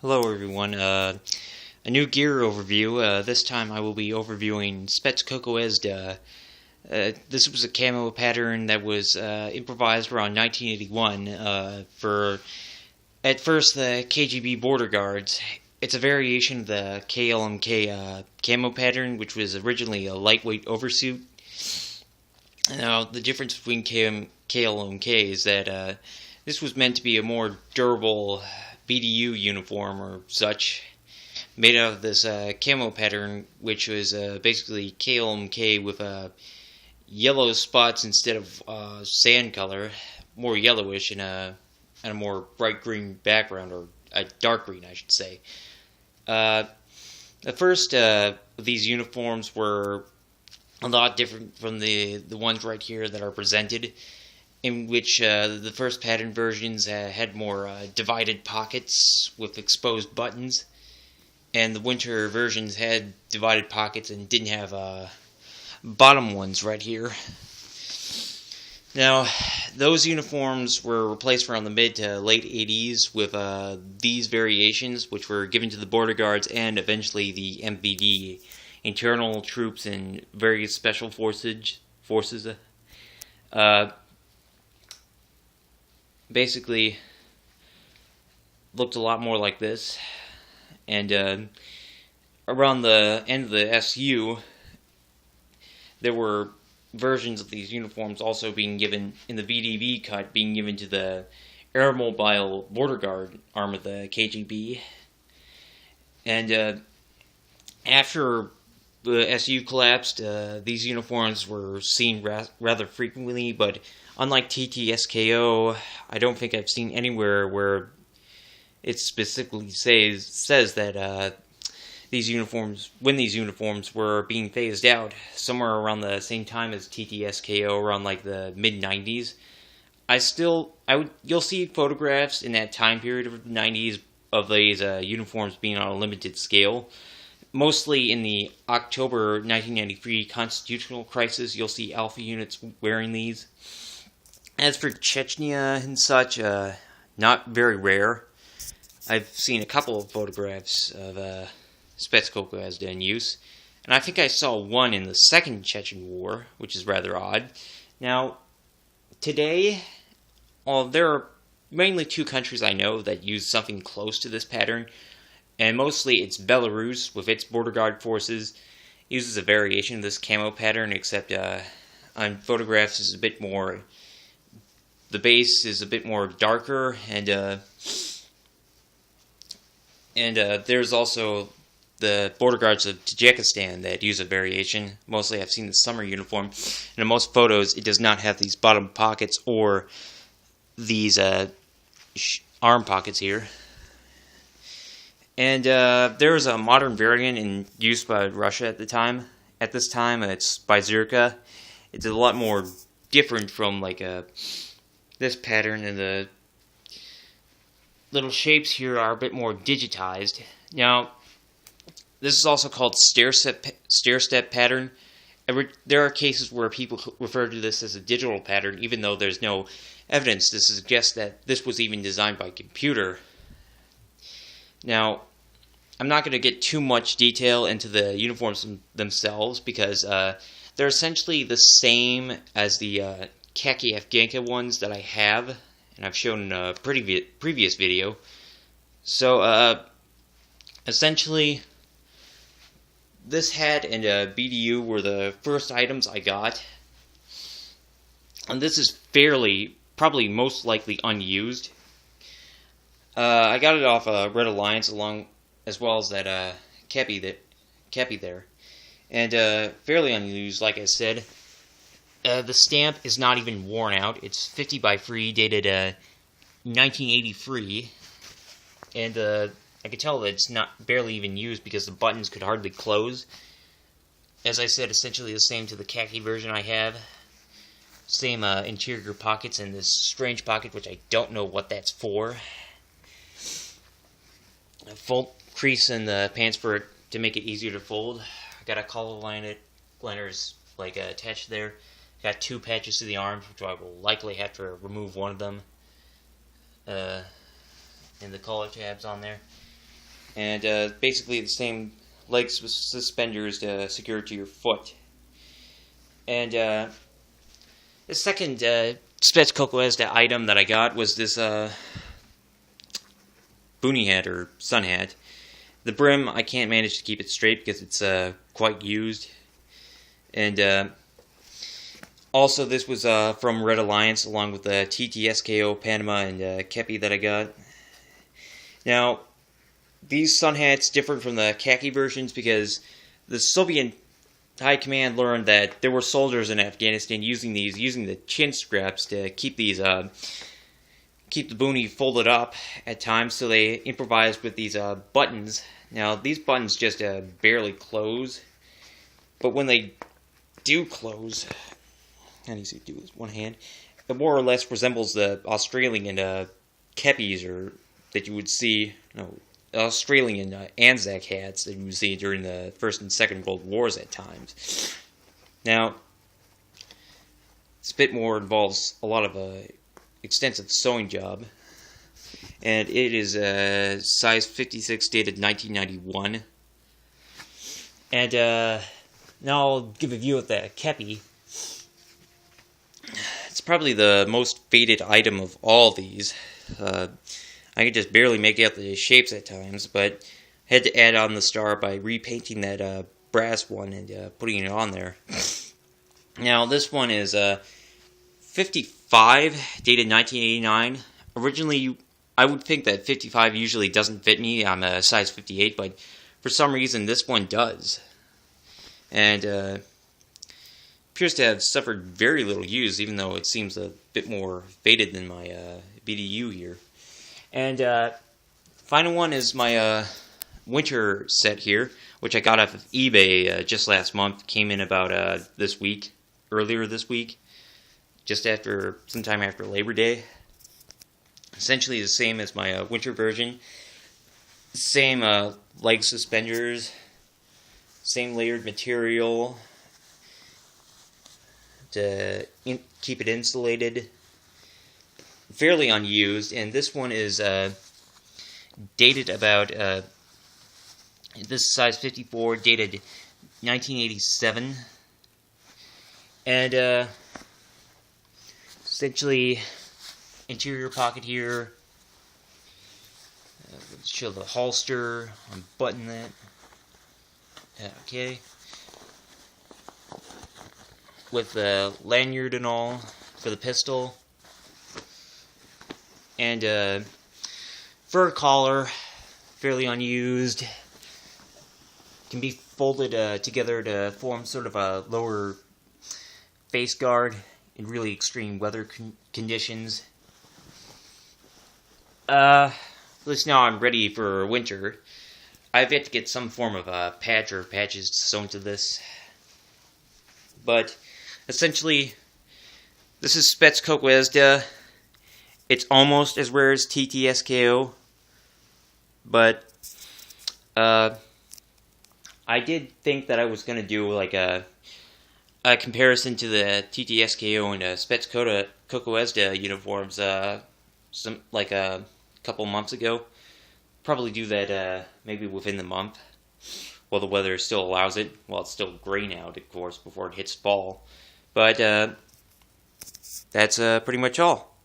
Hello everyone, a new gear overview. This time I will be overviewing Specodezhda. This was a camo pattern that was improvised around 1981 for, at first, the KGB border guards. It's a variation of the KLMK camo pattern, which was originally a lightweight oversuit. Now, the difference between KLMK is that this was meant to be a more durable BDU uniform or such, made out of this camo pattern, which was basically KLMK with yellow spots instead of sand color, more yellowish, and a more bright green background, or a dark green, I should say. The first of these uniforms were a lot different from the ones right here that are presented, in which the first pattern versions had more divided pockets with exposed buttons, and the winter versions had divided pockets and didn't have bottom ones right here. Now, those uniforms were replaced around the mid to late 80s with these variations, which were given to the border guards and eventually the MVD, internal troops and various special forces. Basically looked a lot more like this, and around the end of the SU there were versions of these uniforms also being given in the VDB cut, being given to the airmobile border guard arm of the KGB. And after the SU collapsed, these uniforms were seen rather frequently, but unlike TTSKO, I don't think I've seen anywhere where it specifically says that these uniforms were being phased out somewhere around the same time as TTSKO, around like the mid 90s. You'll see photographs in that time period of the 90s of these uniforms being on a limited scale. Mostly in the October 1993 constitutional crisis, you'll see Alpha units wearing these. As for Chechnya and such, not very rare. I've seen a couple of photographs of Specodezhda in use, and I think I saw one in the Second Chechen War, which is rather odd. Now, today, there are mainly two countries I know that use something close to this pattern, and mostly it's Belarus, with its border guard forces, uses a variation of this camo pattern, except on photographs is a bit more. The base is a bit more darker, and there's also the border guards of Tajikistan that use a variation. Mostly I've seen the summer uniform, and in most photos it does not have these bottom pockets or these arm pockets here. And there was a modern variant in use by Russia at the time. At this time, it's by Zirka. It's a lot more different from like this pattern, and the little shapes here are a bit more digitized. Now, this is also called stair-step pattern. There are cases where people refer to this as a digital pattern, even though there's no evidence to suggest that this was even designed by computer. Now, I'm not going to get too much detail into the uniforms themselves, because they're essentially the same as the khaki Afghanka ones that I have, and I've shown in a previous video. So, essentially, this hat and BDU were the first items I got, and this is probably most likely unused. I got it off Red Alliance, as well as that Cappy there, and fairly unused, like I said. The stamp is not even worn out. It's 50 by 3, dated 1983, and I could tell that it's not barely even used because the buttons could hardly close. As I said, essentially the same to the khaki version I have. Same interior pockets and this strange pocket, which I don't know what that's for. A full crease in the pants for it to make it easier to fold. I got a collar liners attached there. Got two patches to the arms, which I will likely have to remove one of them. And the collar tabs on there. and basically the same leg suspenders to secure to your foot. And the second Specodezhda item that I got was this boonie hat or sun hat. The brim, I can't manage to keep it straight because it's quite used. And also this was from Red Alliance along with the TTSKO Panama and Kepi that I got. Now, these sun hats differ from the khaki versions because the Soviet High Command learned that there were soldiers in Afghanistan using the chin straps to keep these keep the boonie folded up at times, so they improvised with these buttons. Now, these buttons just barely close, but when they do close, how do you see do with one hand? It more or less resembles the Australian kepis or that you would see, Australian Anzac hats that you would see during the First and Second World Wars at times. Now, this bit more involves a lot of extensive sewing job, and it is size 56, dated 1991. And now I'll give a view of the kepi. It's probably the most faded item of all these. I could just barely make out the shapes at times, but I had to add on the star by repainting that brass one and putting it on there. Now, this one is 55, dated 1989. Originally, I would think that 55 usually doesn't fit me. I'm a size 58, but for some reason, this one does. And appears to have suffered very little use, even though it seems a bit more faded than my BDU here. And final one is my winter set here, which I got off of eBay just last month. Came in about earlier this week, sometime after Labor Day. Essentially the same as my winter version. Same leg suspenders, same layered material to keep it insulated. Fairly unused, and this one is dated about, this is size 54, dated 1987, and essentially interior pocket here. Let's show the holster, unbutton that, okay, with the lanyard and all for the pistol. And fur collar, fairly unused. Can be folded together to form sort of a lower face guard in really extreme weather conditions. At least now I'm ready for winter. I've yet to get some form of a patch or patches sewn to this. But essentially, this is Specodezhda. It's almost as rare as TTSKO, but I did think that I was going to do like a comparison to the TTSKO and Specodezhda uniforms a couple months ago. Probably do that maybe within the month, while the weather still allows it. Well, it's still graying out, of course, before it hits fall. But that's pretty much all.